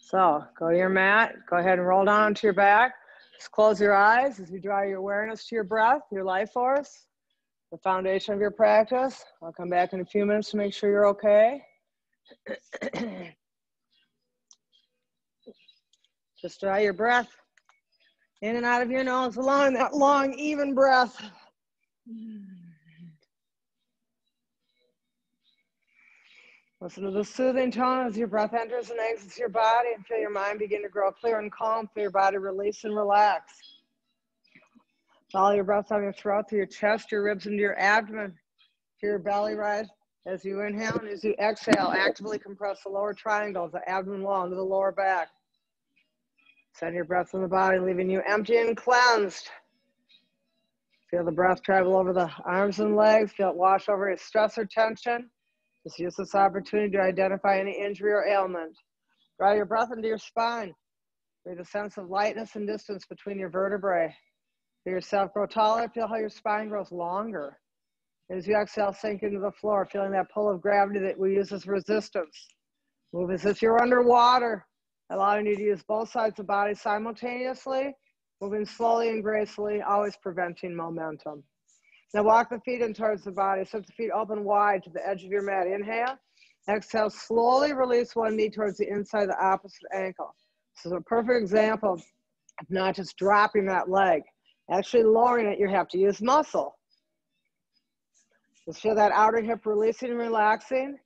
So go to your mat, go ahead and roll down onto your back. Just close your eyes as you draw your awareness to your breath, your life force, the foundation of your practice. I'll come back in a few minutes to make sure you're okay. Just draw your breath in and out of your nose, allowing that long, even breath. Listen to the soothing tone as your breath enters and exits your body, and feel your mind begin to grow clear and calm. Feel your body release and relax. Follow your breath down your throat, through your chest, your ribs, into your abdomen. Feel your belly rise as you inhale, and as you exhale, actively compress the lower triangle, the abdomen wall, into the lower back. Send your breath from the body, leaving you empty and cleansed. Feel the breath travel over the arms and legs. Feel it wash over your stress or tension. Just use this opportunity to identify any injury or ailment. Draw your breath into your spine. Create a sense of lightness and distance between your vertebrae. Feel yourself grow taller. Feel how your spine grows longer. As you exhale, sink into the floor, feeling that pull of gravity that we use as resistance. Move as if you're underwater, allowing you to use both sides of the body simultaneously, moving slowly and gracefully, always preventing momentum. Now walk the feet in towards the body. Set the feet open wide to the edge of your mat. Inhale. Exhale, slowly release one knee towards the inside of the opposite ankle. This is a perfect example of not just dropping that leg, actually lowering it. You have to use muscle. Just feel that outer hip releasing and relaxing.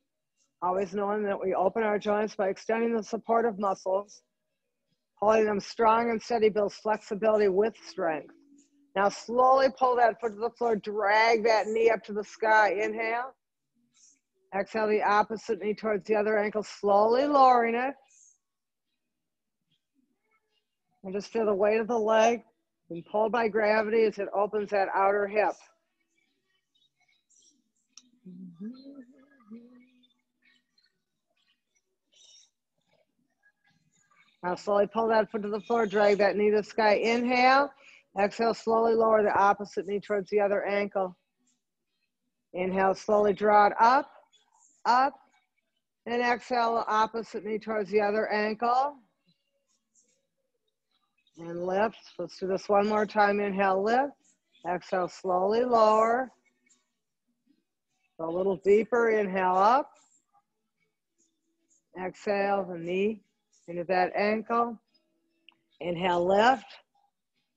Always knowing that we open our joints by extending the supportive muscles. Holding them strong and steady builds flexibility with strength. Now slowly pull that foot to the floor, drag that knee up to the sky. Inhale. Exhale the opposite knee towards the other ankle, slowly lowering it. And just feel the weight of the leg being pulled by gravity as it opens that outer hip. Now slowly pull that foot to the floor, drag that knee to the sky. Inhale. Exhale, slowly lower the opposite knee towards the other ankle. Inhale, slowly draw it up, up. And exhale, the opposite knee towards the other ankle. And lift. Let's do this one more time. Inhale, lift. Exhale, slowly lower. Go a little deeper. Inhale, up. Exhale, the knee into that ankle. Inhale, lift.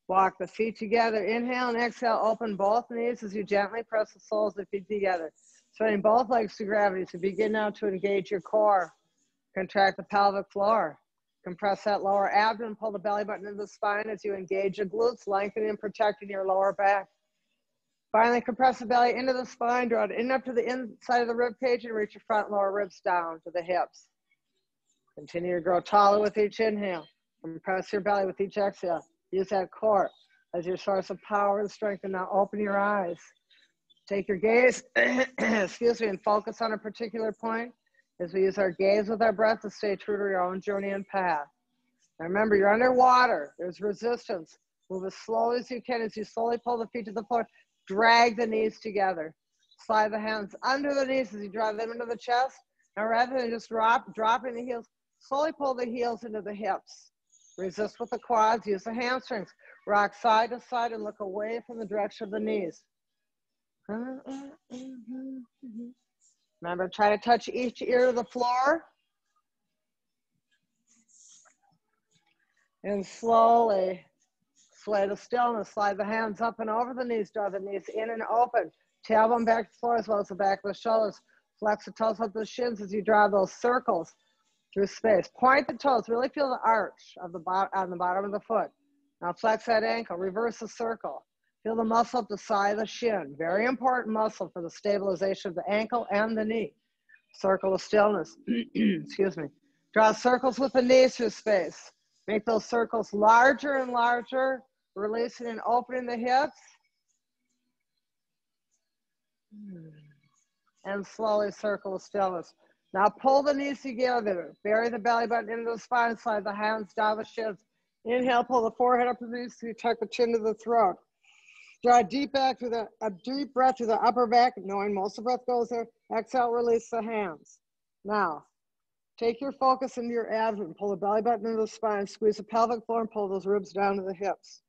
Walk the feet together. Inhale and exhale. Open both knees as you gently press the soles of the feet together. Spreading both legs to gravity. So begin now to engage your core. Contract the pelvic floor. Compress that lower abdomen. Pull the belly button into the spine as you engage your glutes, lengthening and protecting your lower back. Finally, compress the belly into the spine. Draw it in up to the inside of the rib cage and reach your front and lower ribs down to the hips. Continue to grow taller with each inhale. Compress your belly with each exhale. Use that core as your source of power and strength. And now open your eyes. Take your gaze, excuse me, and focus on a particular point as we use our gaze with our breath to stay true to your own journey and path. Now remember, you're underwater. There's resistance. Move as slowly as you can as you slowly pull the feet to the floor. Drag the knees together. Slide the hands under the knees as you drive them into the chest. Now rather than just dropping the heels, slowly pull the heels into the hips. Resist with the quads, use the hamstrings. Rock side to side and look away from the direction of the knees. Remember, try to touch each ear to the floor. And slowly sway to stillness. Slide the hands up and over the knees. Draw the knees in and open. Tailbone back to the floor as well as the back of the shoulders. Flex the toes up the shins as you draw those circles through space. Point the toes. Really feel the arch of the on the bottom of the foot. Now flex that ankle. Reverse the circle. Feel the muscle up the side of the shin. Very important muscle for the stabilization of the ankle and the knee. Circle of stillness. Excuse me. Draw circles with the knees through space. Make those circles larger and larger. Releasing and opening the hips. And slowly circle of stillness. Now pull the knees together. Bury the belly button into the spine. Slide the hands down the shins. Inhale, pull the forehead up to the knees. So you tuck the chin to the throat. Draw a deep breath through the upper back, knowing most of the breath goes there. Exhale, release the hands. Now, Take your focus into your abdomen. Pull the belly button into the spine. Squeeze the pelvic floor and pull those ribs down to the hips.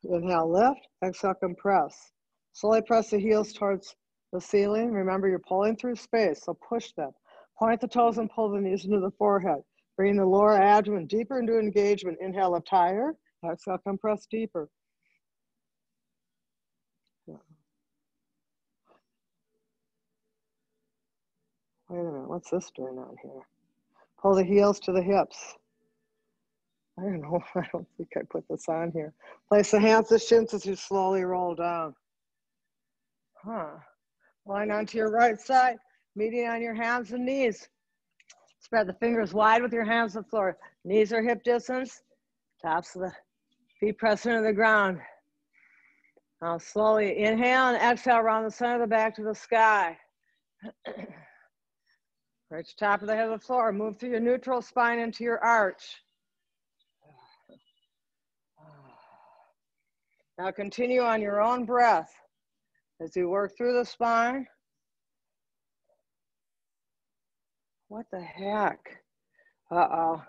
Inhale, lift. Exhale, compress. Slowly press the heels towards the ceiling. Remember, you're pulling through space, so push them. Point the toes and pull the knees into the forehead. Bring the lower abdomen deeper into engagement. Inhale, lift higher. Exhale, compress deeper. Wait a minute, what's this doing on here? Pull the heels to the hips. I don't know, I don't think I put this on here. Place the hands to shins as you slowly roll down. Line onto your right side, meeting on your hands and knees. Spread the fingers wide with your hands on the floor. Knees are hip distance. Tops of the feet press into the ground. Now slowly inhale and exhale around the center of the back to the sky. Reach the top of the head of the floor. Move through your neutral spine into your arch. Now continue on your own breath as you work through the spine. What the heck? Uh-oh.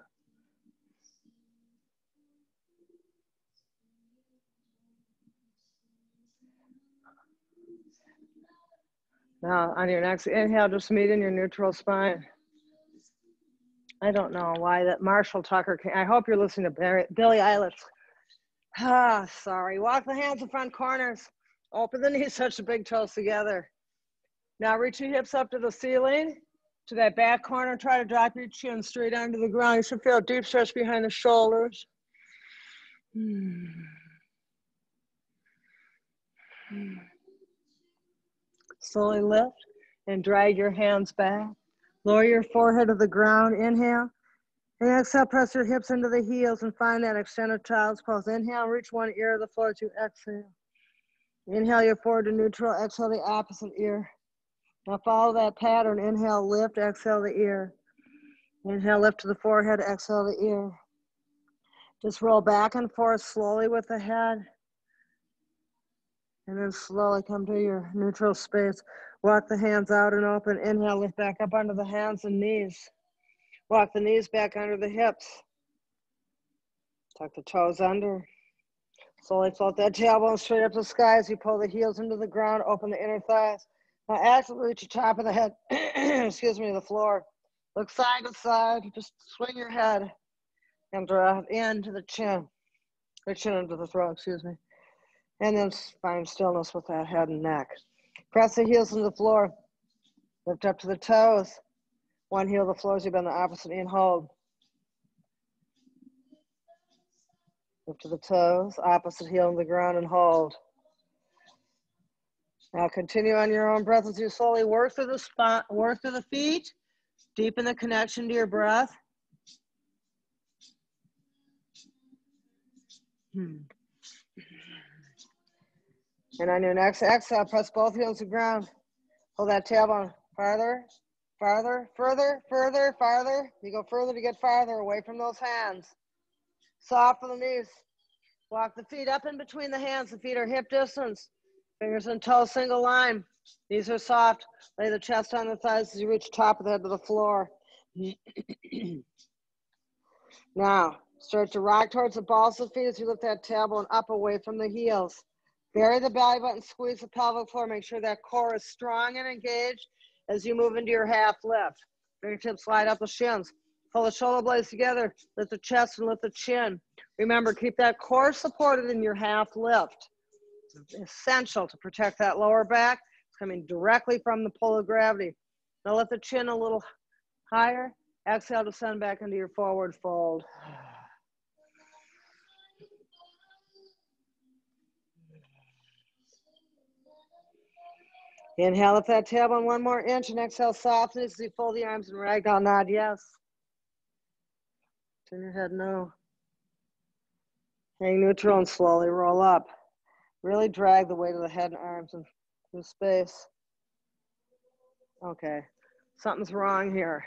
Now on your next inhale, just meet in your neutral spine. I don't know why that Marshall Tucker came. I hope you're listening to Billie Eilish. Sorry. Walk the hands in front corners. Open the knees, touch the big toes together. Now reach your hips up to the ceiling, to that back corner. Try to drop your chin straight onto the ground. You should feel a deep stretch behind the shoulders. Slowly lift and drag your hands back. Lower your forehead to the ground. Inhale. And exhale, press your hips into the heels and find that extended child's pose. Inhale, reach one ear to the floor to exhale. Inhale, your forward to neutral. Exhale, the opposite ear. Now follow that pattern. Inhale, lift. Exhale, the ear. Inhale, lift to the forehead. Exhale, the ear. Just roll back and forth slowly with the head. And then slowly come to your neutral space. Walk the hands out and open. Inhale, lift back up onto the hands and knees. Walk the knees back under the hips. Tuck the toes under. Slowly float that tailbone straight up to the sky as you pull the heels into the ground. Open the inner thighs. Now actively reach the top of the head, excuse me, the floor. Look side to side. Just swing your head and draw into the chin. Or chin into the throat, excuse me. And then find stillness with that head and neck. Press the heels into the floor. Lift up to the toes. One heel to the floor as you bend the opposite knee and hold. Lift to the toes, opposite heel on the ground and hold. Now continue on your own breath as you slowly work through the spot, work through the feet, deepen the connection to your breath. And on your next exhale, press both heels to the ground. Pull that tailbone farther, farther, further, further, farther. You go further to get farther away from those hands. Soften the knees. Walk the feet up in between the hands. The feet are hip distance. Fingers and toes single line. Knees are soft. Lay the chest on the thighs as you reach the top of the head to the floor. Now, start to rock towards the balls of the feet as you lift that tailbone up away from the heels. Bury the belly button, squeeze the pelvic floor. Make sure that core is strong and engaged as you move into your half lift. Fingertips slide up the shins. Pull the shoulder blades together. Lift the chest and lift the chin. Remember, keep that core supported in your half lift. It's essential to protect that lower back. It's coming directly from the pull of gravity. Now lift the chin a little higher. Exhale to send back into your forward fold. Inhale, lift that tailbone 1 more inch, and exhale, soften as you fold the arms and ragdoll nod, yes. Turn your head, no. Hang neutral and slowly roll up. Really drag the weight of the head and arms into space. Okay, something's wrong here.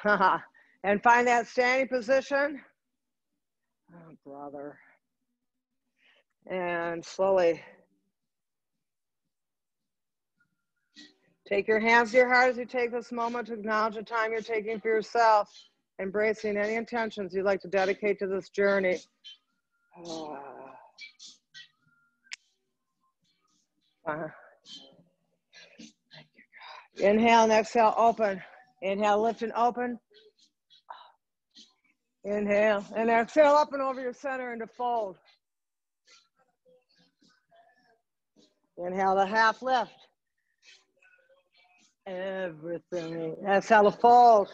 And find that standing position. Oh, brother. And slowly Take your hands to your heart as you take this moment to acknowledge the time you're taking for yourself, embracing any intentions you'd like to dedicate to this journey. Inhale and exhale, open. Inhale, lift and open. Inhale and exhale, up and over your center into fold. Inhale to half lift. Everything. Exhale to fold.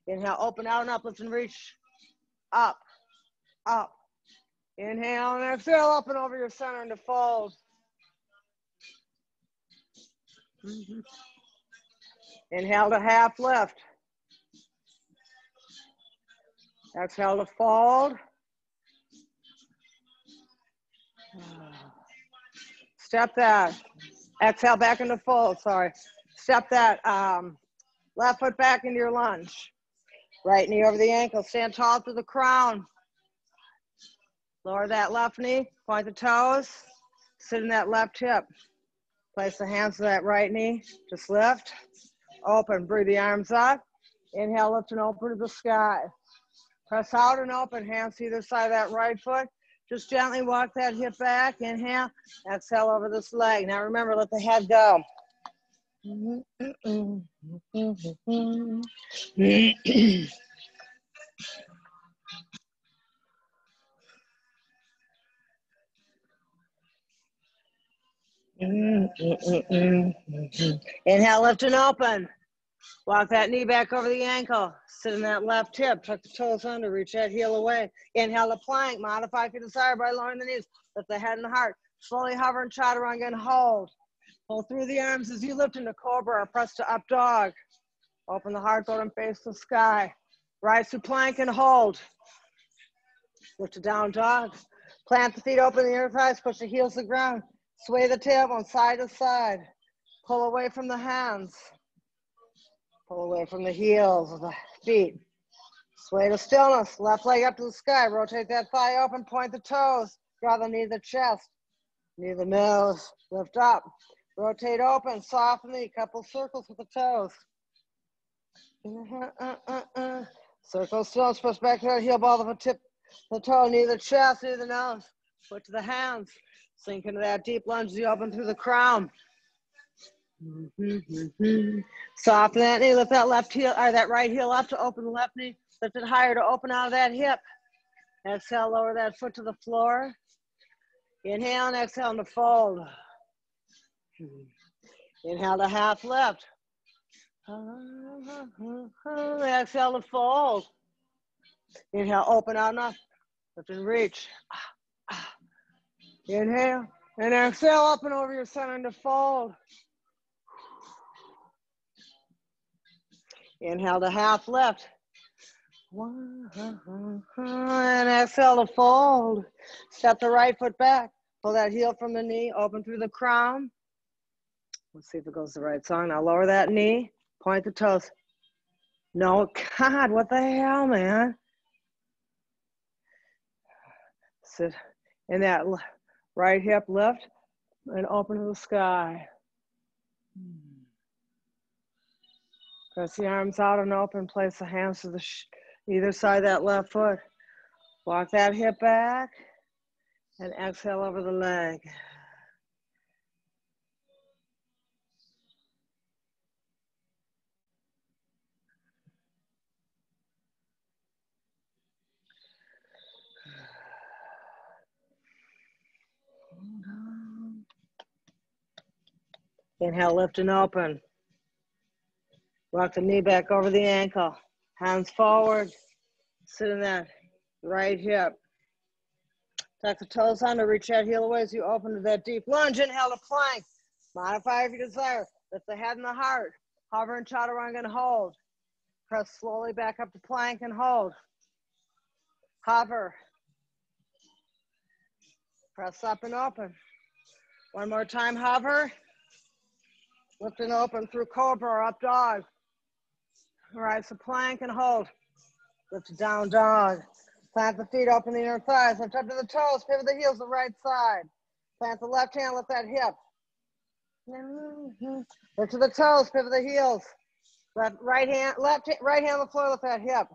Inhale, open out and up, lift and reach. Up, up. Inhale and exhale, up and over your center into fold. Inhale to half lift. Exhale to fold. Step that. Exhale back into fold, sorry. Step that left foot back into your lunge. Right knee over the ankle. Stand tall through the crown. Lower that left knee. Point the toes. Sit in that left hip. Place the hands to that right knee. Just lift. Open. Breathe the arms up. Inhale, lift and open to the sky. Press out and open. Hands to either side of that right foot. Just gently walk that hip back. Inhale. Exhale over this leg. Now remember, let the head go. Inhale, lift and open. Walk that knee back over the ankle. Sit in that left hip. Tuck the toes under. Reach that heel away. Inhale to plank. Modify if you desire by lowering the knees. Lift the head and the heart. Slowly hover and chaturanga and hold. Pull through the arms as you lift into cobra or press to up dog. Open the heart, go and face the sky. Rise to plank and hold. Lift to down dog. Plant the feet, open the inner thighs, push the heels to the ground. Sway the tailbone side to side. Pull away from the hands. Pull away from the heels of the feet. Sway to stillness. Left leg up to the sky. Rotate that thigh open. Point the toes. Draw the knee to the chest. Knee to the nose. Lift up. Rotate open. Soften the couple circles with the toes. Circle stillness. Push back to that heel ball of the tip. The toe. Knee to the chest. Knee to the nose. Foot to the hands. Sink into that deep lunge as you open through the crown. Soften that knee, lift that left heel, or that right heel up to open the left knee. Lift it higher to open out of that hip. Exhale, lower that foot to the floor. Inhale and exhale to fold. Inhale to half lift. Exhale to fold. Inhale, open out enough. Lift and reach. Inhale and exhale up and over your center into fold. Inhale to half lift. And exhale to fold. Step the right foot back. Pull that heel from the knee. Open through the crown. Let's see if it goes the right song. Now lower that knee. Point the toes. No, God, what the hell, man? Sit in that right hip lift and open to the sky. Press the arms out and open. Place the hands to either side of that left foot. Walk that hip back and exhale over the leg. Inhale, lift and open. Rock the knee back over the ankle. Hands forward. Sit in that right hip. Tuck the toes under. Reach that heel away as you open to that deep lunge. Inhale to plank. Modify if you desire. Lift the head and the heart. Hover and chaturanga and hold. Press slowly back up to plank and hold. Hover. Press up and open. One more time, hover. Lift and open through cobra or up dog. Rise to plank and hold. Lift to down dog. Plant the feet, open the inner thighs. Lift up to the toes. Pivot the heels to the right side. Plant the left hand, lift that hip. Lift to the toes, pivot the heels. Right hand on the floor, lift that hip.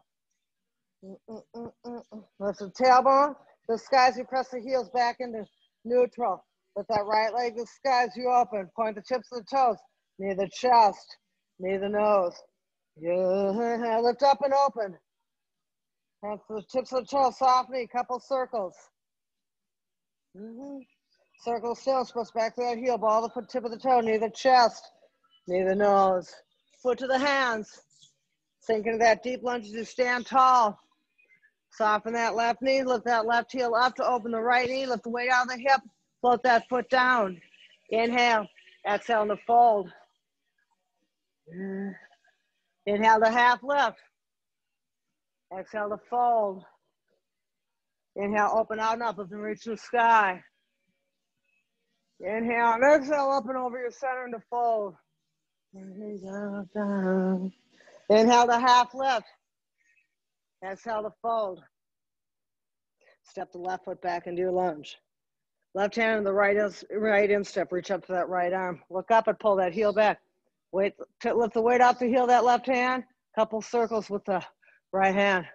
Lift the tailbone. The skies, you press the heels back into neutral. With that right leg, the skies, you open. Point the tips of the toes. Knee the chest. Knee the nose. Yeah. Lift up and open. Hands to the tips of the toes. Soft knee. Couple circles. Circle still. Press back to that heel. Ball the tip of the toe. Knee the chest. Knee the nose. Foot to the hands. Sink into that deep lunge as you stand tall. Soften that left knee. Lift that left heel up to open the right knee. Lift the weight out of the hip. Float that foot down. Inhale. Exhale to fold. Inhale to half lift. Exhale to fold. Inhale, open out and up and reach the sky. Inhale and exhale, up and over your center and to fold. Inhale to half lift. Exhale to fold. Step the left foot back into your lunge. Left hand in the right instep. Reach up to that right arm. Look up and pull that heel back. Lift the weight off the heel of that left hand. Couple circles with the right hand.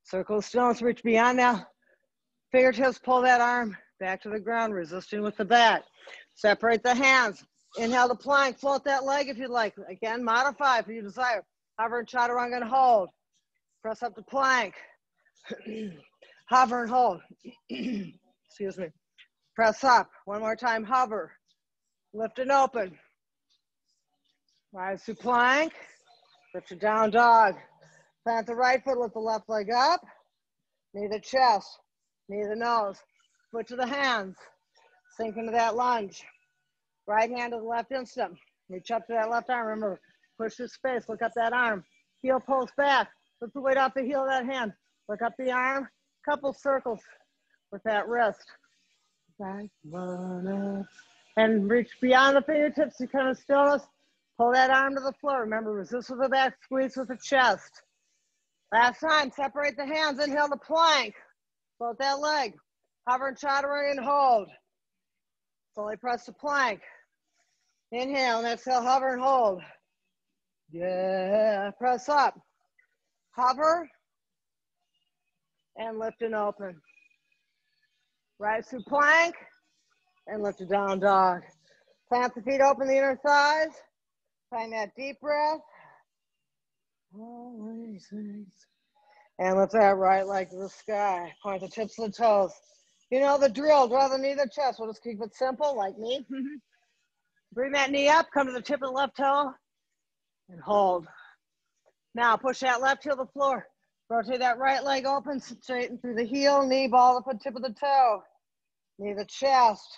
Circle of stillness. Reach beyond now. Fingertips, pull that arm back to the ground, resisting with the back. Separate the hands. Inhale to plank. Float that leg if you'd like. Again, modify if you desire. Hover and chaturanga and hold. Press up to plank. Hover and hold. Excuse me. Press up. One more time, hover. Lift and open. Rise to plank. Lift to down dog. Plant the right foot, lift the left leg up. Knee the chest. Knee the nose. Foot to the hands. Sink into that lunge. Right hand to the left instep. Reach up to that left arm. Remember, push the space. Look up that arm. Heel pulls back. Lift the weight off the heel of that hand. Look up the arm. Couple circles with that wrist. And reach beyond the fingertips to kind of stillness. Pull that arm to the floor. Remember, resist with the back, squeeze with the chest. Last time, separate the hands. Inhale to plank. Float that leg. Hover and chaturanga and hold. Slowly press to plank. Inhale and exhale, hover and hold. Yeah, press up. Hover and lift and open. Rise to plank and lift to down dog. Plant the feet, open the inner thighs. Find that deep breath. And lift that right leg to the sky. Point the tips of the toes. You know the drill. Draw the knee to the chest. We'll just keep it simple, like me. Bring that knee up. Come to the tip of the left toe. And hold. Now push that left heel to the floor. Rotate that right leg open. Straighten through the heel. Knee ball up the tip of the toe. Knee the chest.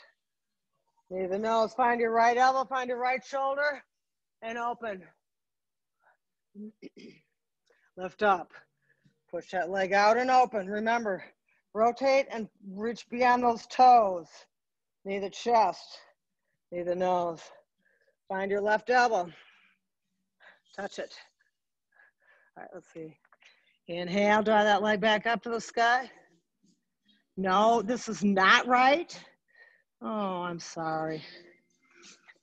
Knee the nose. Find your right elbow. Find your right shoulder. And open. Lift up. Push that leg out and open. Remember, rotate and reach beyond those toes. Knee the chest. Knee the nose. Find your left elbow. Touch it. All right, let's see. Inhale, draw that leg back up to the sky. No, this is not right. Oh, I'm sorry.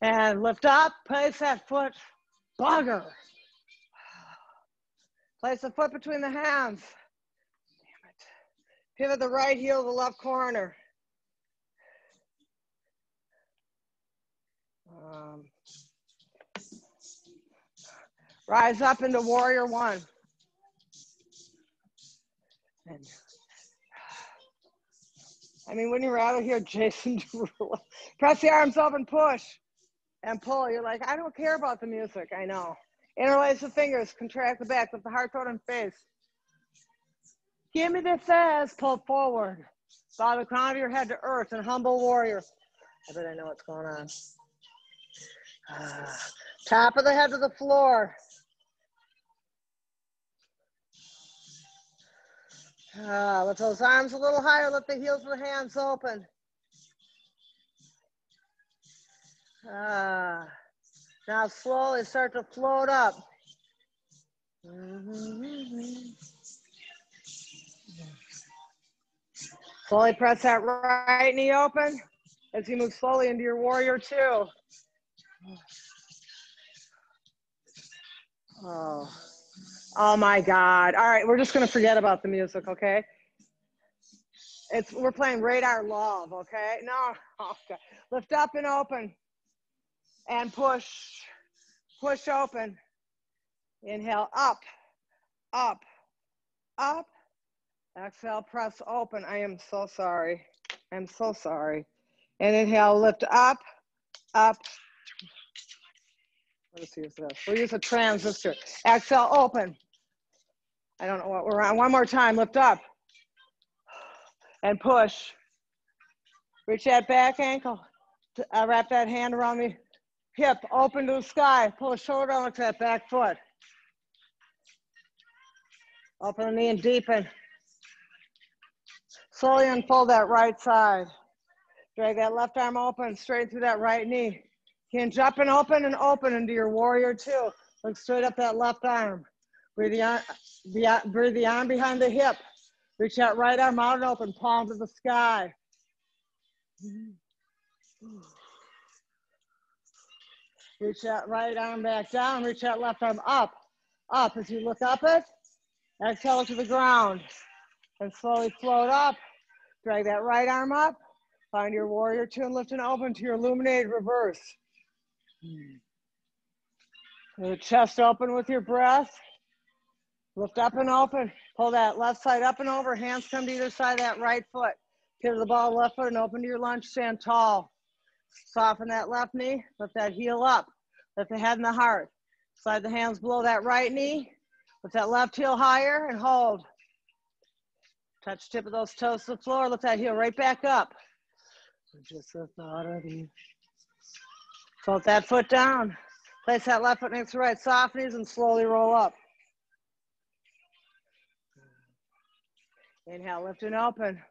And lift up, place that foot, bugger. Place the foot between the hands. Damn it. Pivot the right heel to the left corner. Rise up into warrior one. And, I mean, wouldn't you rather hear Jason Derulo? Press the arms up and push and pull. You're like, I don't care about the music. I know. Interlace the fingers, contract the back, lift the heart, throat, and face. Give me this ass, pull forward. Bow the crown of your head to earth and humble warrior. I bet I know what's going on. Top of the head to the floor. Lift those arms a little higher, lift the heels of the hands open. Now slowly start to float up. Slowly press that right knee open as you move slowly into your warrior two. Oh my God. All right, we're just gonna forget about the music, okay? We're playing Radar Love, okay? No, okay. Lift up and open and push open. Inhale, up, up, up. Exhale, press open. I am so sorry. I'm so sorry. And inhale, lift up, up. Let's use this. We'll use a transistor. Exhale, open. I don't know what we're on. One more time, lift up and push. Reach that back ankle. Wrap that hand around the hip, open to the sky. Pull the shoulder down, look to that back foot. Open the knee and deepen. Slowly unfold that right side. Drag that left arm open, straight through that right knee. Hinge up and open into your warrior two. Look straight up that left arm. Breathe the arm behind the hip. Reach that right arm out and open, palm to the sky. Reach that right arm back down, reach that left arm up. Up, as you look up it, exhale to the ground. And slowly float up. Drag that right arm up. Find your warrior two and lift and open to your illuminated reverse. The chest open with your breath. Lift up and open. Pull that left side up and over. Hands come to either side of that right foot. Pivot the ball left foot and open to your lunge. Stand tall. Soften that left knee. Lift that heel up. Lift the head and the heart. Slide the hands below that right knee. Lift that left heel higher and hold. Touch tip of those toes to the floor. Lift that heel right back up. Just the thought of you. Float that foot down. Place that left foot next to right. Soft knees and slowly roll up. Inhale, lift and open.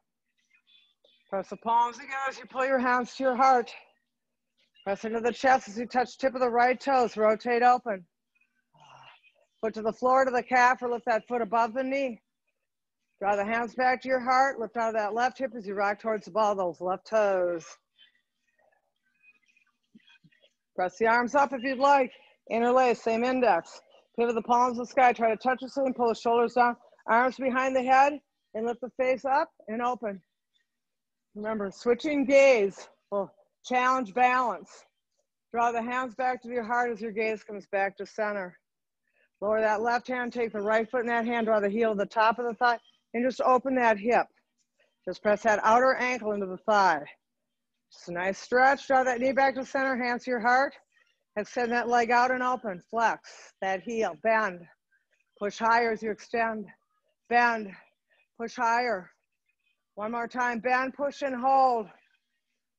Press the palms together as you pull your hands to your heart. Press into the chest as you touch tip of the right toes. Rotate open. Foot to the floor, to the calf, or lift that foot above the knee. Draw the hands back to your heart. Lift out of that left hip as you rock towards the ball of those left toes. Press the arms up if you'd like. Interlace, same index. Pivot the palms to the sky. Try to touch the ceiling, pull the shoulders down. Arms behind the head, and lift the face up and open. Remember, switching gaze will challenge balance. Draw the hands back to your heart as your gaze comes back to center. Lower that left hand, take the right foot in that hand, draw the heel to the top of the thigh, and just open that hip. Just press that outer ankle into the thigh. Just a nice stretch. Draw that knee back to center, hands to your heart. Extend that leg out and open. Flex that heel, bend. Push higher as you extend. Bend, push higher. One more time, bend, push, and hold.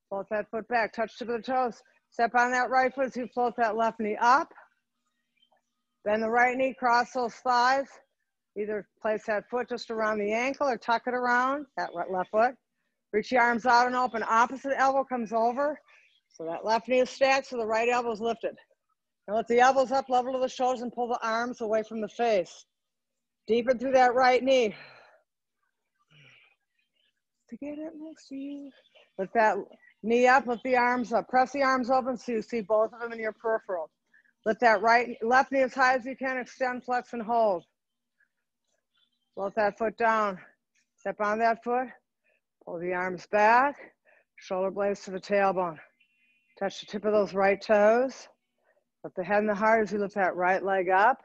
Float that foot back, touch tip of the toes. Step on that right foot as you float that left knee up. Bend the right knee, cross those thighs. Either place that foot just around the ankle or tuck it around, that left foot. Reach the arms out and open. Opposite elbow comes over. So that left knee is stacked, so the right elbow is lifted. Now lift the elbows up, level to the shoulders, and pull the arms away from the face. Deepen through that right knee. To get it next to you. Lift that knee up, lift the arms up. Press the arms open so you see both of them in your peripheral. Lift that left knee as high as you can, extend, flex, and hold. Float that foot down. Step on that foot. Pull the arms back. Shoulder blades to the tailbone. Touch the tip of those right toes. Lift the head and the heart as you lift that right leg up.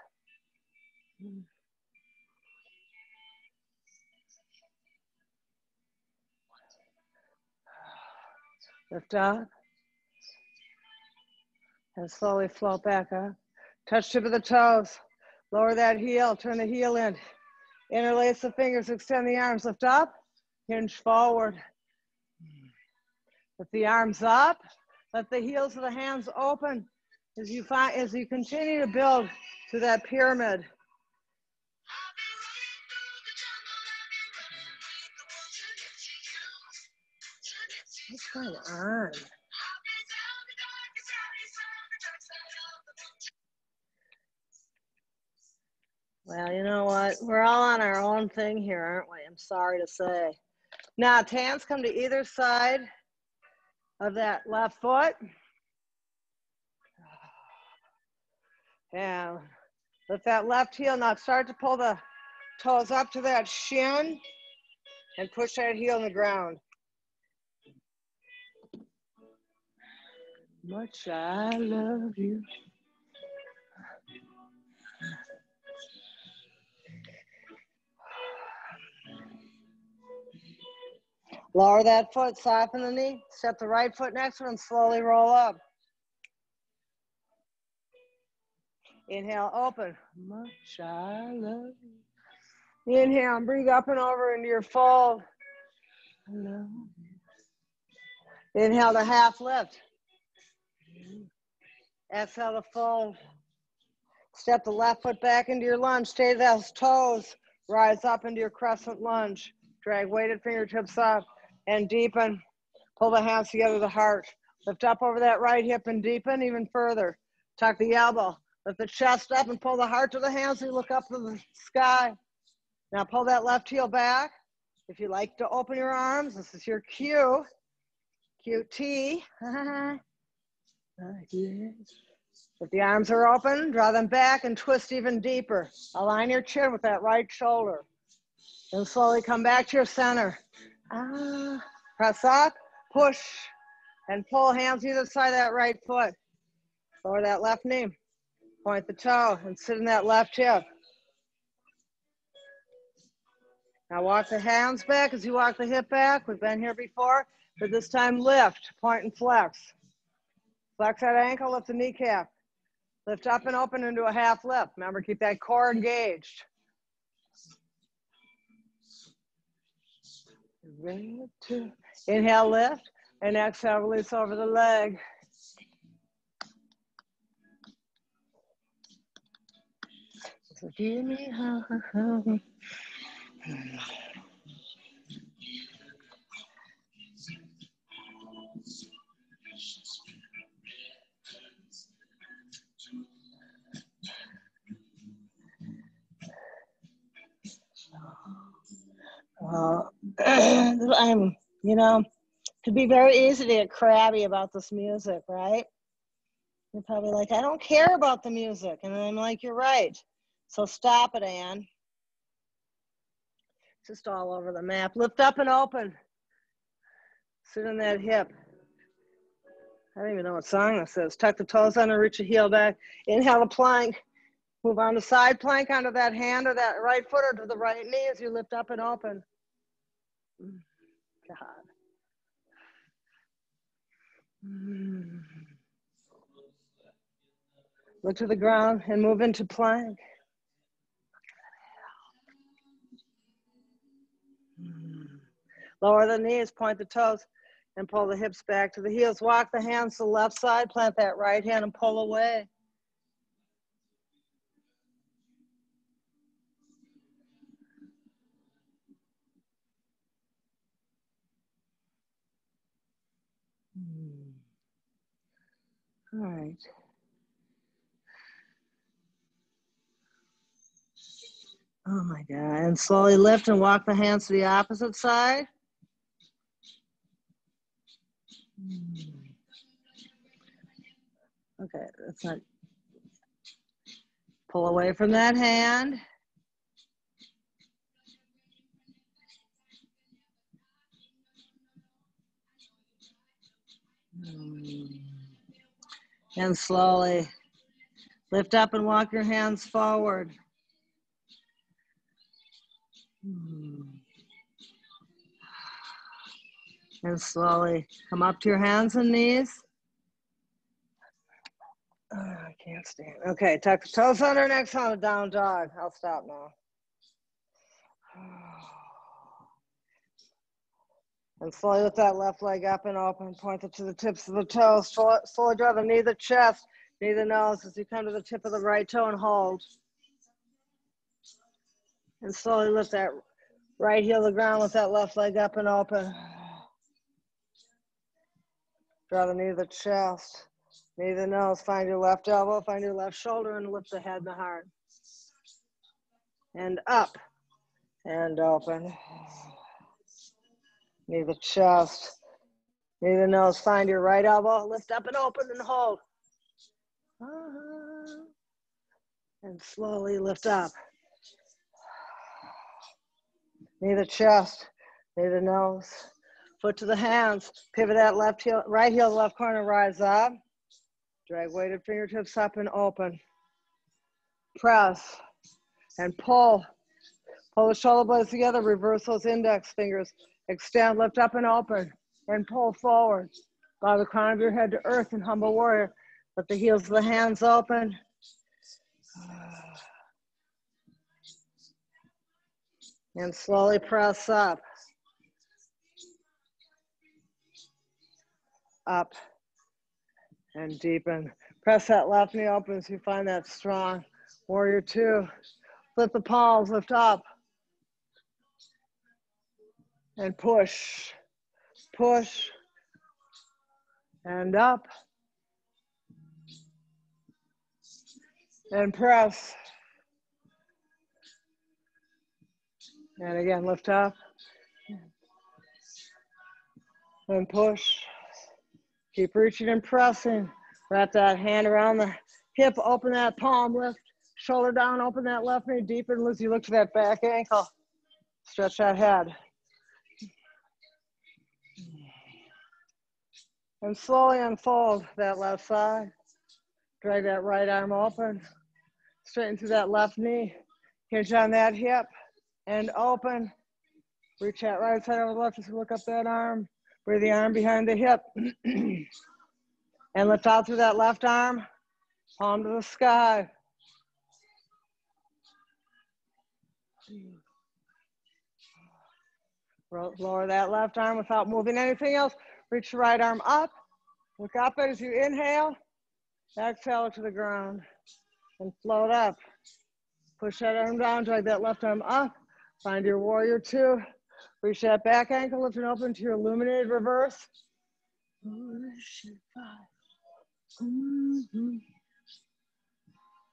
Lift up. And slowly float back up. Touch tip of the toes. Lower that heel. Turn the heel in. Interlace the fingers. Extend the arms. Lift up. Hinge forward. Lift the arms up. Let the heels of the hands open as you continue to build to that pyramid. What's going on? Well, you know what? We're all on our own thing here, aren't we? I'm sorry to say. Now, hands come to either side of that left foot. And lift that left heel. Now start to pull the toes up to that shin and push that heel in the ground. Much I love you. Lower that foot, soften the knee, step the right foot next to it and slowly roll up. Inhale, open. Much I love you. Inhale, and breathe up and over into your fold. I love you. Inhale to half lift. Exhale to fold. Step the left foot back into your lunge. Stay those toes. Rise up into your crescent lunge. Drag weighted fingertips up and deepen. Pull the hands together to the heart. Lift up over that right hip and deepen even further. Tuck the elbow. Lift the chest up and pull the heart to the hands. You look up to the sky. Now pull that left heel back. If you like to open your arms, this is your cue. QT. If the arms are open, draw them back and twist even deeper. Align your chin with that right shoulder. And slowly come back to your center. Press up, push, and pull hands either side of that right foot. Lower that left knee. Point the toe and sit in that left hip. Now walk the hands back as you walk the hip back. We've been here before, but this time lift, point and flex. Flex that ankle, lift the kneecap. Lift up and open into a half lift. Remember, keep that core engaged. Inhale, lift, and exhale, release over the leg. So give me it'd be very easy to get crabby about this music, right? You're probably like, I don't care about the music. And I'm like, you're right. So stop it, Ann. Just all over the map. Lift up and open. Sit in that hip. I don't even know what song this is. Tuck the toes under, reach the heel back. Inhale a plank. Move on to side plank onto that hand or that right foot or to the right knee as you lift up and open. God. Look to the ground and move into plank. Lower the knees, point the toes, and pull the hips back to the heels. Walk the hands to the left side, plant that right hand and pull away. All right. Oh my God. And slowly lift and walk the hands to the opposite side. Okay, that's not. Pull away from that hand. And slowly lift up and walk your hands forward. And slowly come up to your hands and knees. Oh, I can't stand. Okay, tuck the toes under and exhale, down dog. I'll stop now. And slowly lift that left leg up and open. Point it to the tips of the toes. Slowly draw the knee, the chest, knee, the nose as you come to the tip of the right toe and hold. And slowly lift that right heel to the ground with that left leg up and open. Draw the knee, the chest, knee, the nose. Find your left elbow, find your left shoulder, and lift the head and the heart. And up and open. Knee, the chest, knee, the nose. Find your right elbow, lift up and open and hold. And slowly lift up. Knee to the chest, knee to the nose, foot to the hands. Pivot that left heel, right heel, left corner, rise up. Drag weighted fingertips up and open. Press and pull. Pull the shoulder blades together, reverse those index fingers. Extend, lift up and open, and pull forward. Bow the crown of your head to earth in humble warrior. Let the heels of the hands open. And slowly press up. Up and deepen. Press that left knee open as you find that strong. Warrior two. Flip the palms, lift up. And push, push, and up. And press. And again, lift up. And push. Keep reaching and pressing. Wrap that hand around the hip, open that palm, lift. Shoulder down, open that left knee, deepen as you look to that back ankle. Stretch that head. And slowly unfold that left side. Drag that right arm open. Straighten through that left knee. Hinge on that hip and open. Reach that right side over the left as you look up that arm. Bring the arm behind the hip. And lift out through that left arm. Palm to the sky. Lower that left arm without moving anything else. Reach the right arm up. Look up as you inhale. Exhale to the ground. And float up. Push that arm down. Drag that left arm up. Find your warrior two. Reach that back ankle. Lift and open to your illuminated reverse.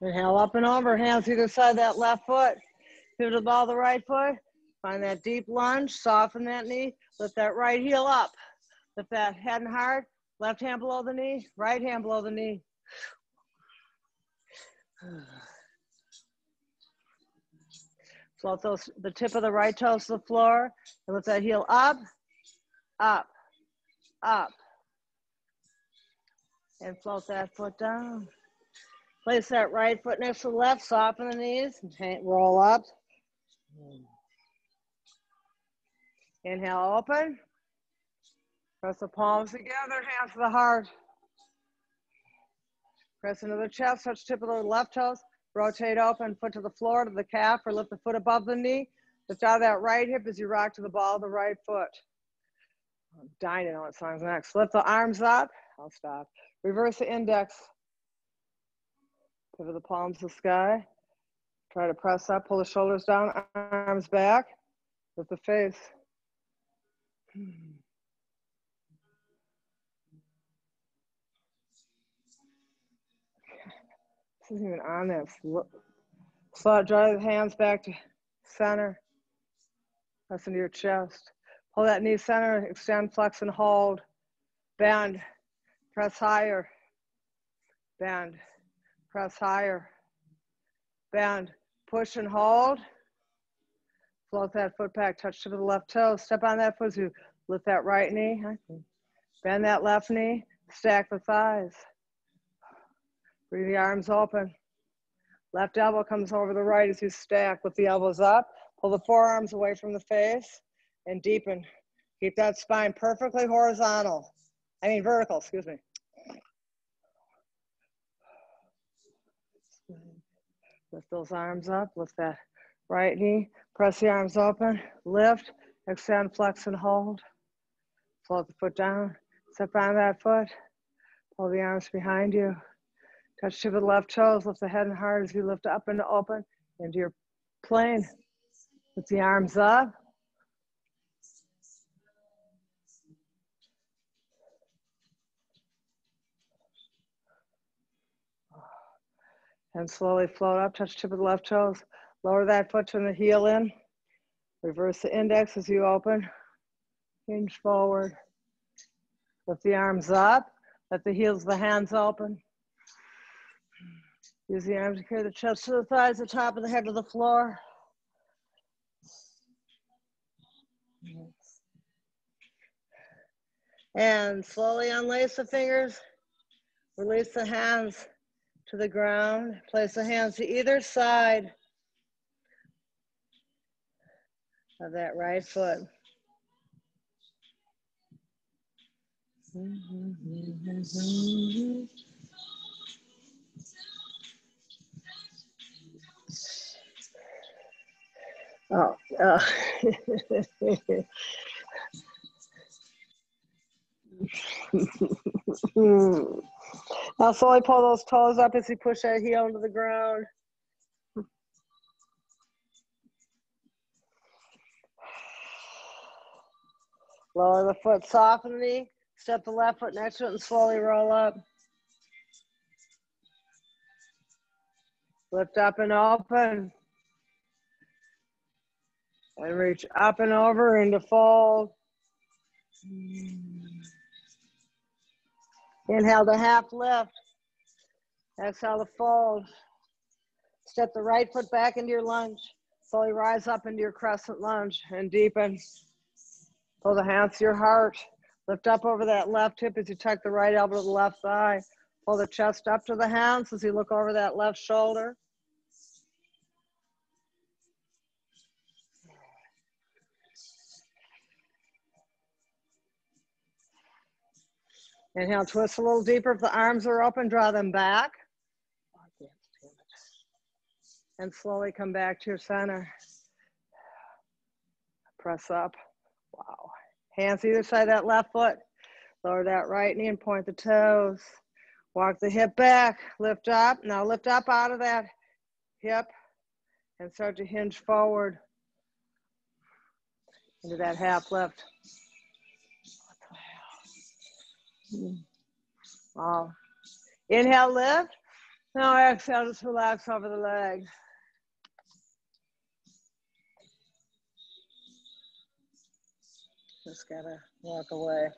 Inhale up and over. Hands either side that left foot. Pivot the ball of the right foot. Find that deep lunge. Soften that knee. Lift that right heel up. Lift that head and heart. Left hand below the knee. Right hand below the knee. Float the tip of the right toes to the floor. And lift that heel up, up, up. And float that foot down. Place that right foot next to the left. Soften the knees. And roll up. Inhale, open. Press the palms together, hands to the heart. Press into the chest, touch tip of the left toes. Rotate open, foot to the floor, to the calf, or lift the foot above the knee. Lift out of that right hip as you rock to the ball of the right foot. I'm dying to know what song's next. Lift the arms up. I'll stop. Reverse the index. Pivot the palms to the sky. Try to press up, pull the shoulders down, arms back. Lift the face. This isn't even on this. Slow, drive the hands back to center. Press into your chest. Pull that knee center, extend, flex, and hold. Bend, press higher. Bend, press higher. Bend, push and hold. Float that foot back, touch to the left toe. Step on that foot as you lift that right knee. Bend that left knee, stack the thighs. Breathe the arms open. Left elbow comes over the right as you stack with the elbows up. Pull the forearms away from the face and deepen. Keep that spine perfectly horizontal. Vertical, excuse me. Lift those arms up, lift that right knee. Press the arms open, lift, extend, flex, and hold. Float the foot down, step on that foot. Pull the arms behind you. Touch tip of the left toes, lift the head and heart as you lift up and open into your plane. Lift the arms up. And slowly float up, touch tip of the left toes. Lower that foot, turn the heel in. Reverse the index as you open. Hinge forward. Lift the arms up. Let the heels of the hands open. Use the arms to carry the chest to the thighs, the top of the head to the floor. And slowly unlace the fingers. Release the hands to the ground. Place the hands to either side of that right foot. Oh, Now slowly pull those toes up as you push that heel into the ground. Lower the foot, soften the knee, step the left foot next to it and slowly roll up. Lift up and open. And reach up and over into fold. Inhale to half lift. Exhale to fold. Step the right foot back into your lunge. Slowly rise up into your crescent lunge and deepen. Pull the hands to your heart. Lift up over that left hip as you tuck the right elbow to the left thigh. Pull the chest up to the hands as you look over that left shoulder. Inhale, twist a little deeper. If the arms are open, draw them back. And slowly come back to your center. Press up. Wow. Hands either side of that left foot. Lower that right knee and point the toes. Walk the hip back. Lift up. Now lift up out of that hip and start to hinge forward into that half lift. Wow. Inhale, lift. Now exhale, just relax over the legs. Just gotta walk away.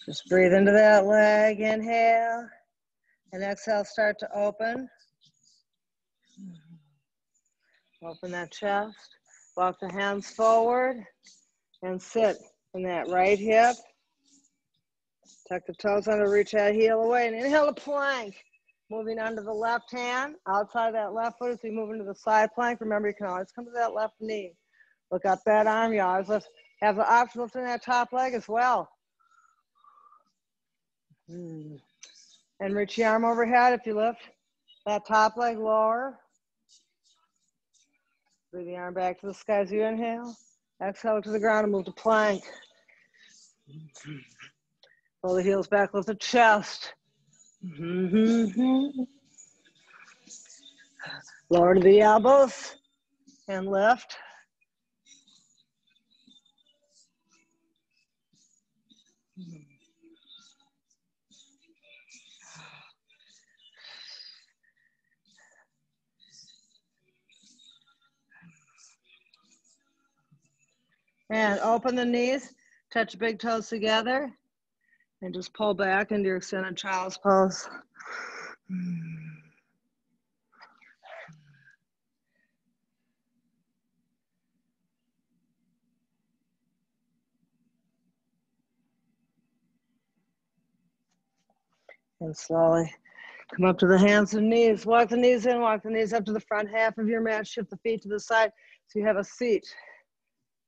Just breathe into that leg, inhale, and exhale, start to open. Open that chest, walk the hands forward, and sit in that right hip. Tuck the toes under, reach that heel away, and inhale to plank. Moving onto the left hand, outside that left foot as we move into the side plank. Remember, you can always come to that left knee. Look up that arm, you always have the option of lifting that top leg as well. And reach the arm overhead if you lift that top leg lower. Bring the arm back to the sky as you inhale. Exhale to the ground and move to plank. Pull the heels back, lift the chest. Lower to the elbows and lift. And open the knees, touch the big toes together, and just pull back into your extended child's pose. And slowly come up to the hands and knees. Walk the knees in, walk the knees up to the front half of your mat. Shift the feet to the side so you have a seat.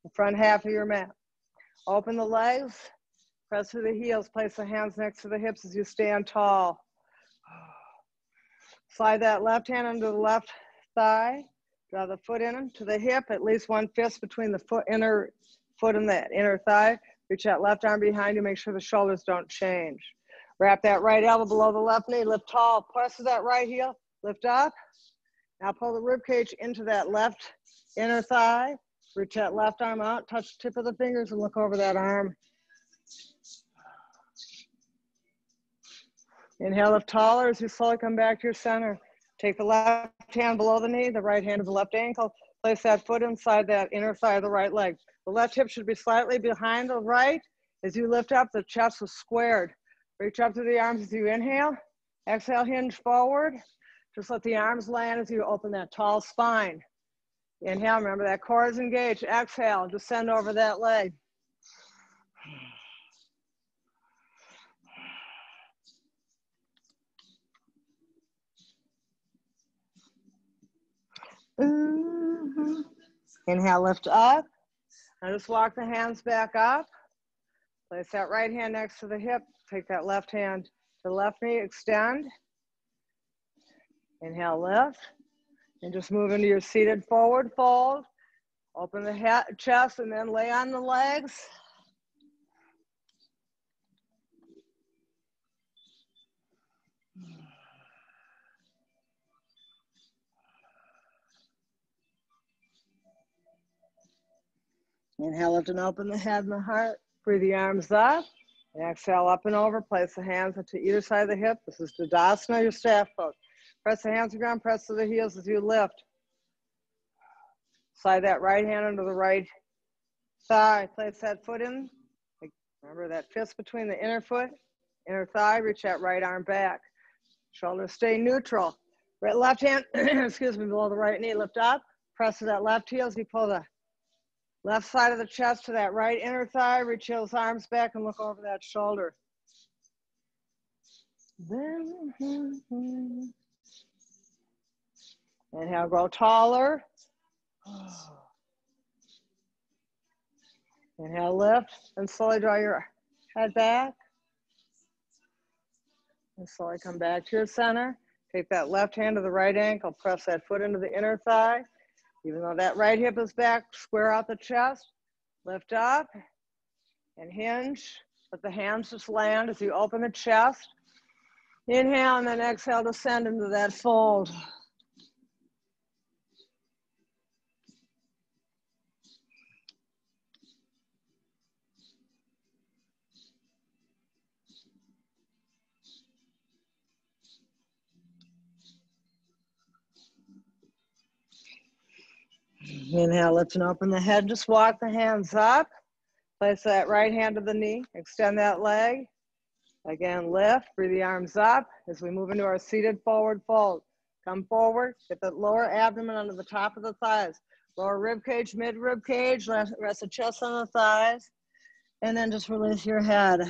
The front half of your mat. Open the legs, press through the heels, place the hands next to the hips as you stand tall. Slide that left hand under the left thigh. Draw the foot in to the hip, at least 1 fist between the inner foot and that inner thigh. Reach that left arm behind you, make sure the shoulders don't change. Wrap that right elbow below the left knee, lift tall, press to that right heel, lift up. Now pull the rib cage into that left inner thigh. Reach that left arm out, touch the tip of the fingers and look over that arm. Inhale, lift taller as you slowly come back to your center. Take the left hand below the knee, the right hand to the left ankle. Place that foot inside that inner thigh of the right leg. The left hip should be slightly behind the right. As you lift up, the chest is squared. Reach up to the arms as you inhale. Exhale, hinge forward. Just let the arms land as you open that tall spine. Inhale, remember that core is engaged. Exhale, descend over that leg. Inhale, lift up. Now just walk the hands back up. Place that right hand next to the hip. Take that left hand to the left knee, extend. Inhale, lift. And just move into your seated forward fold. Open the head, chest, and then lay on the legs. Inhale, lift and open the head and the heart. Breathe the arms up. And exhale, up and over. Place the hands to either side of the hip. This is Tadasana, your staff pose. Press the hands to the ground, press to the heels as you lift. Slide that right hand under the right thigh. Place that foot in. Remember that fist between the inner foot, inner thigh. Reach that right arm back. Shoulders stay neutral. Right left hand, excuse me, below the right knee. Lift up. Press to that left heel as you pull the left side of the chest to that right inner thigh. Reach those arms back and look over that shoulder. Inhale, grow taller. Inhale, lift, and slowly draw your head back. And slowly come back to your center. Take that left hand to the right ankle. Press that foot into the inner thigh. Even though that right hip is back, square out the chest. Lift up and hinge. Let the hands just land as you open the chest. Inhale and then exhale, descend into that fold. Inhale, lift and open the head. Just walk the hands up. Place that right hand to the knee. Extend that leg. Again, lift. Breathe the arms up as we move into our seated forward fold. Come forward. Get the lower abdomen under the top of the thighs. Lower rib cage, mid rib cage. Rest the chest on the thighs. And then just release your head.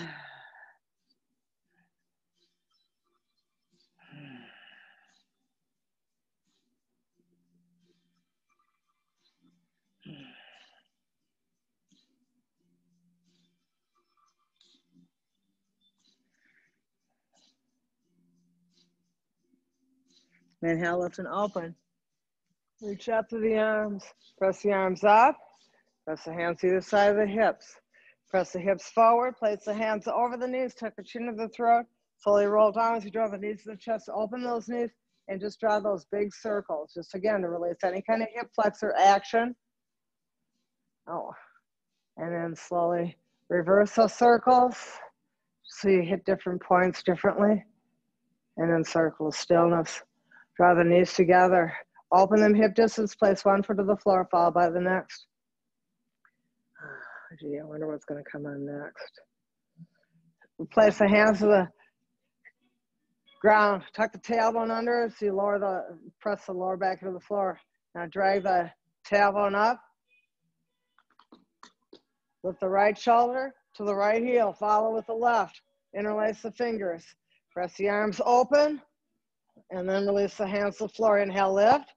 Inhale, lift and open. Reach up to the arms. Press the arms up. Press the hands to either side of the hips. Press the hips forward. Place the hands over the knees. Tuck the chin to the throat. Slowly roll down as you draw the knees to the chest. Open those knees and just draw those big circles. Just again to release any kind of hip flexor action. Oh, and then slowly reverse those circles. So you hit different points differently. And then circle stillness. Draw the knees together. Open them hip distance. Place one foot to the floor, followed by the next. Gee, I wonder what's going to come on next. Place the hands to the ground. Tuck the tailbone under so you press the lower back into the floor. Now drag the tailbone up. Lift the right shoulder to the right heel. Follow with the left. Interlace the fingers. Press the arms open. And then release the hands to the floor. Inhale, lift.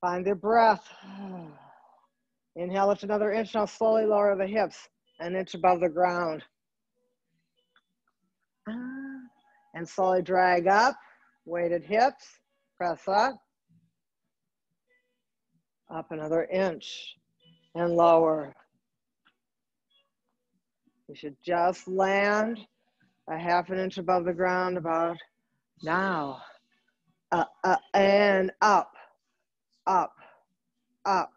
Find your breath. Inhale, lift another inch. Now slowly lower the hips an inch above the ground. And slowly drag up. Weighted hips. Press up. Up another inch. And lower. You should just land a half an inch above the ground about now. And up, up, up,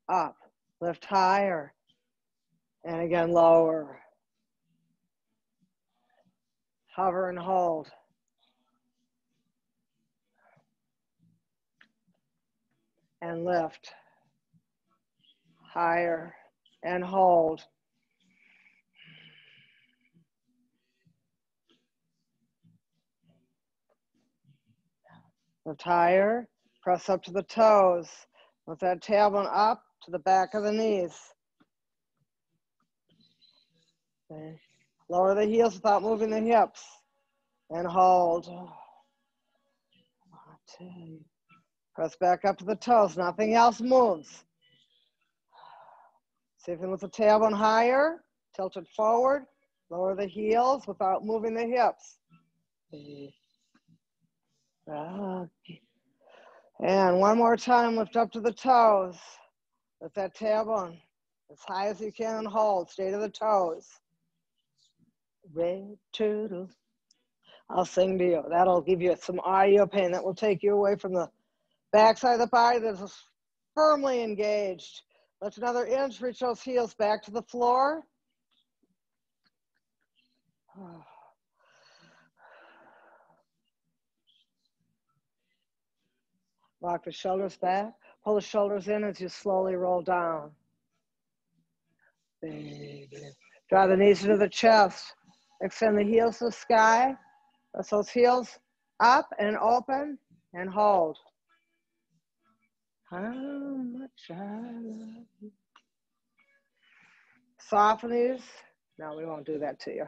up. Lift higher. And again, lower. Hover and hold. and lift. Higher and hold. Lift higher, press up to the toes. Lift that tailbone up to the back of the knees. Okay. Lower the heels without moving the hips. And hold. 1, 2. Press back up to the toes. Nothing else moves. See if you can lift the tailbone higher. Tilt it forward. Lower the heels without moving the hips. And one more time, lift up to the toes. Lift that tailbone as high as you can and hold. Stay to the toes. Red turtle. I'll sing to you. That'll give you some audio pain. That will take you away from the backside of the body that is firmly engaged. Lift another inch. Reach those heels back to the floor. Rock the shoulders back. Pull the shoulders in as you slowly roll down. Draw the knees into the chest. Extend the heels to the sky. Press those heels up and open and hold. How much I love you. Soften these. No, we won't do that to you.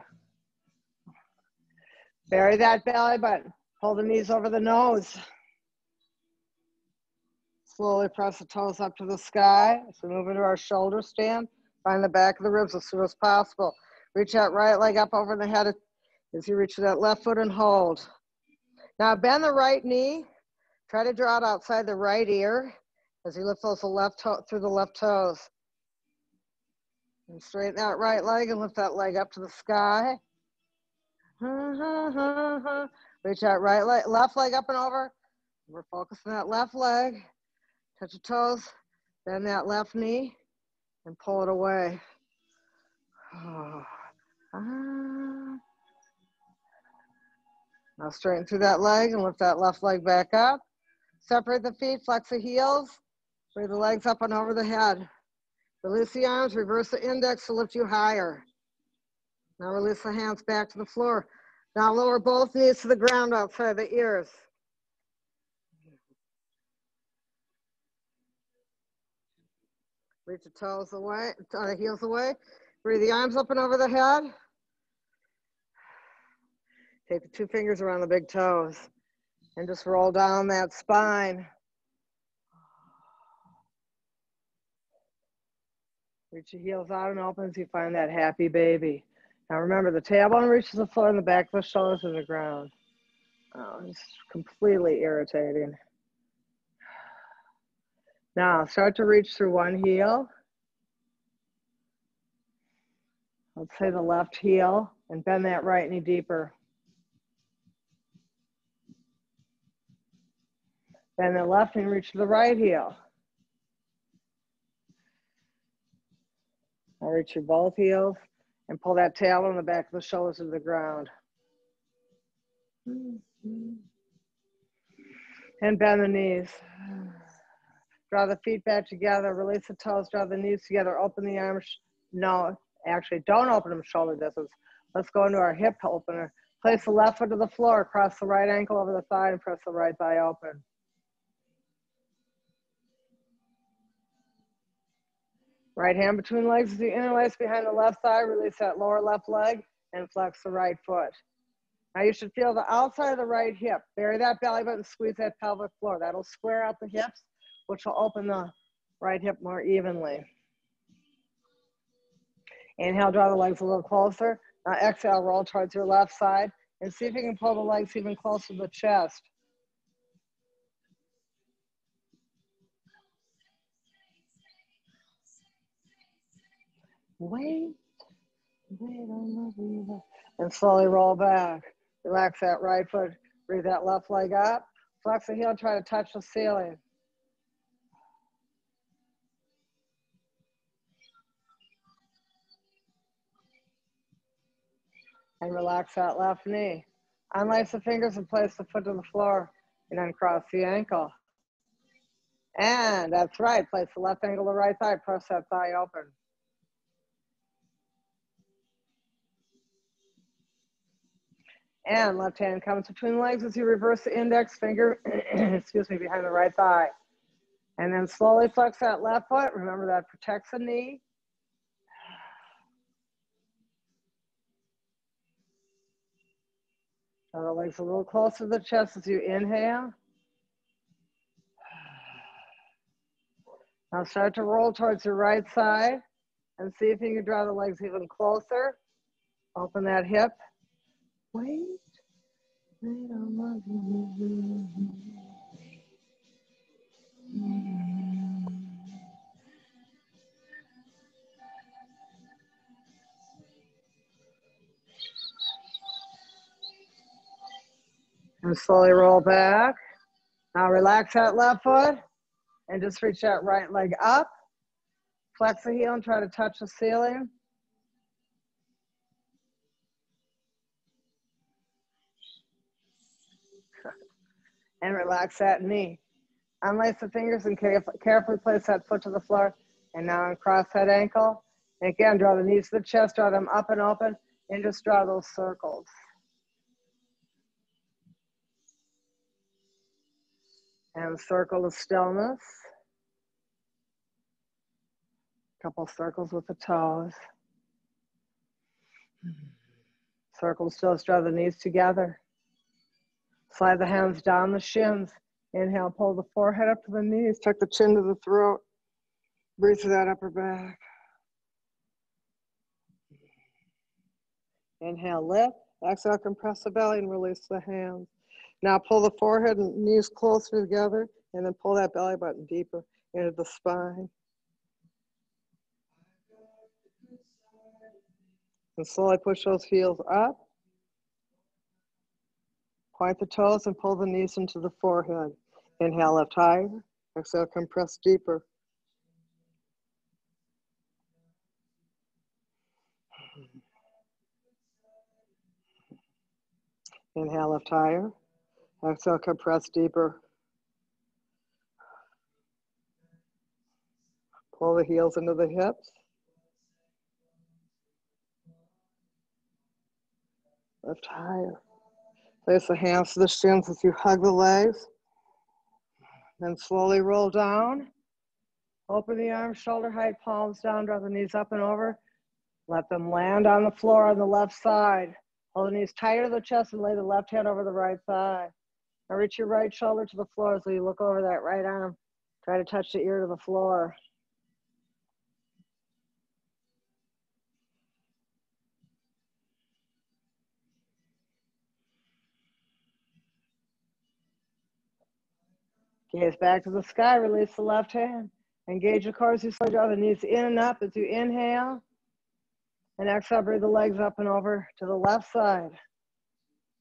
Bury that belly button. Pull the knees over the nose. Slowly press the toes up to the sky. So move into our shoulder stand. Find the back of the ribs as soon as possible. Reach that right leg up over the head as you reach to that left foot and hold. Now bend the right knee. Try to draw it outside the right ear as you lift those through the left toes. And straighten that right leg and lift that leg up to the sky. Reach that right leg, left leg up and over. We're focused on that left leg. Touch your toes, bend that left knee, and pull it away. Now straighten through that leg and lift that left leg back up. Separate the feet, flex the heels. Bring the legs up and over the head. Release the arms, reverse the index to lift you higher. Now release the hands back to the floor. Now lower both knees to the ground outside the ears. Reach the toes away, the heels away. Breathe the arms up and over the head. Take the 2 fingers around the big toes and just roll down that spine. Reach your heels out and open as you find that happy baby. Now remember, the tailbone reaches the floor and the back of the shoulders to the ground. Oh, it's completely irritating. Now start to reach through one heel. Let's say the left heel and bend that right knee deeper. Bend the left and reach to the right heel. Now reach your both heels and pull that tail on the back of the shoulders to the ground. And bend the knees. Draw the feet back together, release the toes, draw the knees together, open the arms. No, actually don't open them shoulder distance. Let's go into our hip opener. Place the left foot to the floor, cross the right ankle over the thigh and press the right thigh open. Right hand between legs as you interlace behind the left thigh, release that lower left leg and flex the right foot. Now you should feel the outside of the right hip. Bury that belly button, squeeze that pelvic floor. That'll square out the hips, which will open the right hip more evenly. Inhale, draw the legs a little closer. Now exhale, roll towards your left side and see if you can pull the legs even closer to the chest. Wait, and slowly roll back. Relax that right foot, breathe that left leg up. Flex the heel, try to touch the ceiling. And relax that left knee. Unlace the fingers and place the foot to the floor and uncross the ankle. And that's right. Place the left ankle to the right thigh. Press that thigh open. And left hand comes between the legs as you reverse the index finger, excuse me, behind the right thigh. And then slowly flex that left foot. Remember that protects the knee. Draw the legs a little closer to the chest as you inhale. Now start to roll towards your right side and see if you can draw the legs even closer. Open that hip. Wait. And slowly roll back. Now relax that left foot and just reach that right leg up. Flex the heel and try to touch the ceiling. And relax that knee. Unlace the fingers and carefully place that foot to the floor. And now uncross that ankle. And again, draw the knees to the chest, draw them up and open, and just draw those circles. And circle the stillness. Couple circles with the toes. Circle the stillness, draw the knees together. Slide the hands down the shins. Inhale, pull the forehead up to the knees, tuck the chin to the throat. Breathe through that upper back. Inhale, lift. Exhale, compress the belly and release the hands. Now pull the forehead and knees closer together and then pull that belly button deeper into the spine. And slowly push those heels up. Point the toes and pull the knees into the forehead. Inhale, lift higher. Exhale, compress deeper. Inhale, lift higher. Exhale, compress deeper. Pull the heels into the hips. Lift higher. Place the hands to the shins as you hug the legs. Then slowly roll down. Open the arms, shoulder height, palms down, draw the knees up and over. Let them land on the floor on the left side. Hold the knees tighter to the chest and lay the left hand over the right thigh. Now reach your right shoulder to the floor as you look over that right arm. Try to touch the ear to the floor. Gaze back to the sky, release the left hand. Engage the core as you slowly draw the knees in and up as you inhale. And exhale, bring the legs up and over to the left side.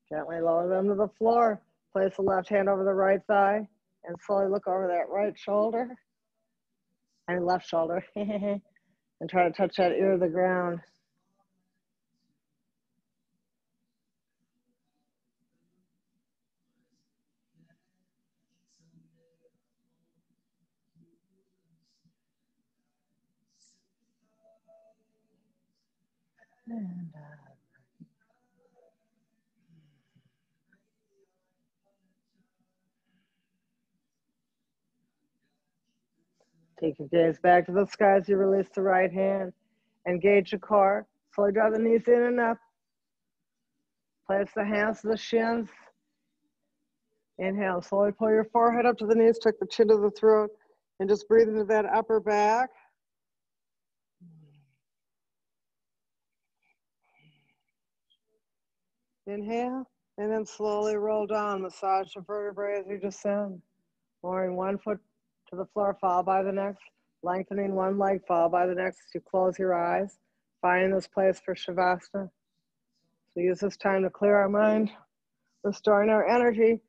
Gently lower them to the floor. Place the left hand over the right thigh and slowly look over that right shoulder. And left shoulder. And try to touch that ear to the ground. And take your gaze back to the sky as you release the right hand. Engage the core. Slowly draw the knees in and up. Place the hands to the shins. Inhale, slowly pull your forehead up to the knees, tuck the chin to the throat, and just breathe into that upper back. Inhale, and then slowly roll down. Massage the vertebrae as you descend. Lowering one foot to the floor, followed by the next. Lengthening one leg, followed by the next. As you close your eyes, finding this place for Shavasana. So use this time to clear our mind, restoring our energy,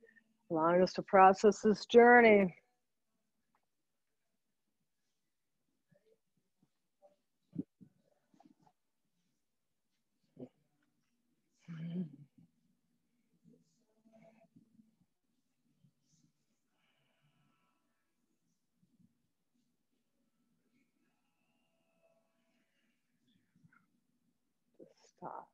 allowing us to process this journey. stop.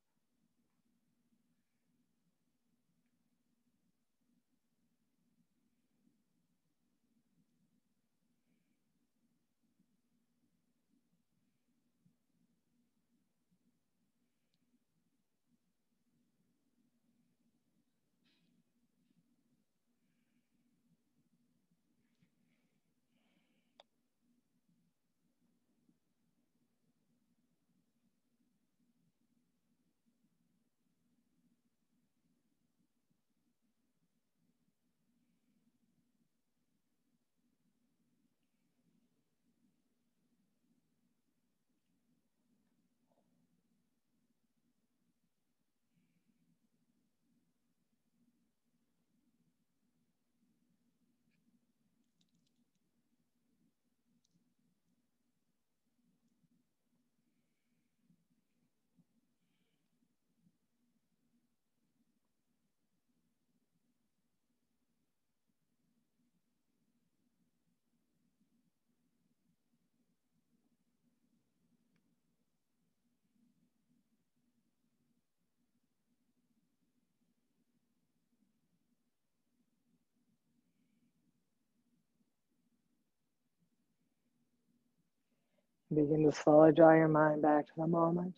Begin to slowly draw your mind back to the moment.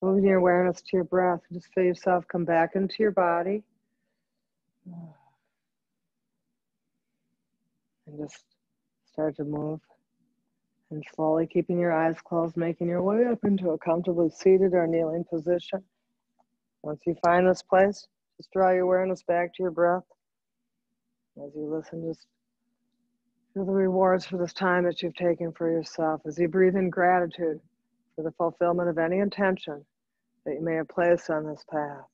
Moving your awareness to your breath. Just feel yourself come back into your body. And just start to move. And slowly keeping your eyes closed, making your way up into a comfortably seated or kneeling position. Once you find this place, just draw your awareness back to your breath. As you listen, just feel the rewards for this time that you've taken for yourself. As you breathe in gratitude for the fulfillment of any intention that you may have placed on this path.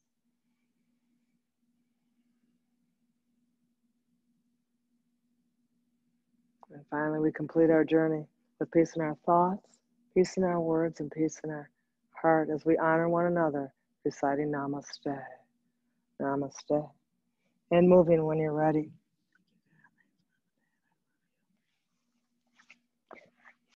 And finally, we complete our journey with peace in our thoughts, peace in our words, and peace in our heart as we honor one another, reciting Namaste. Namaste. And moving when you're ready.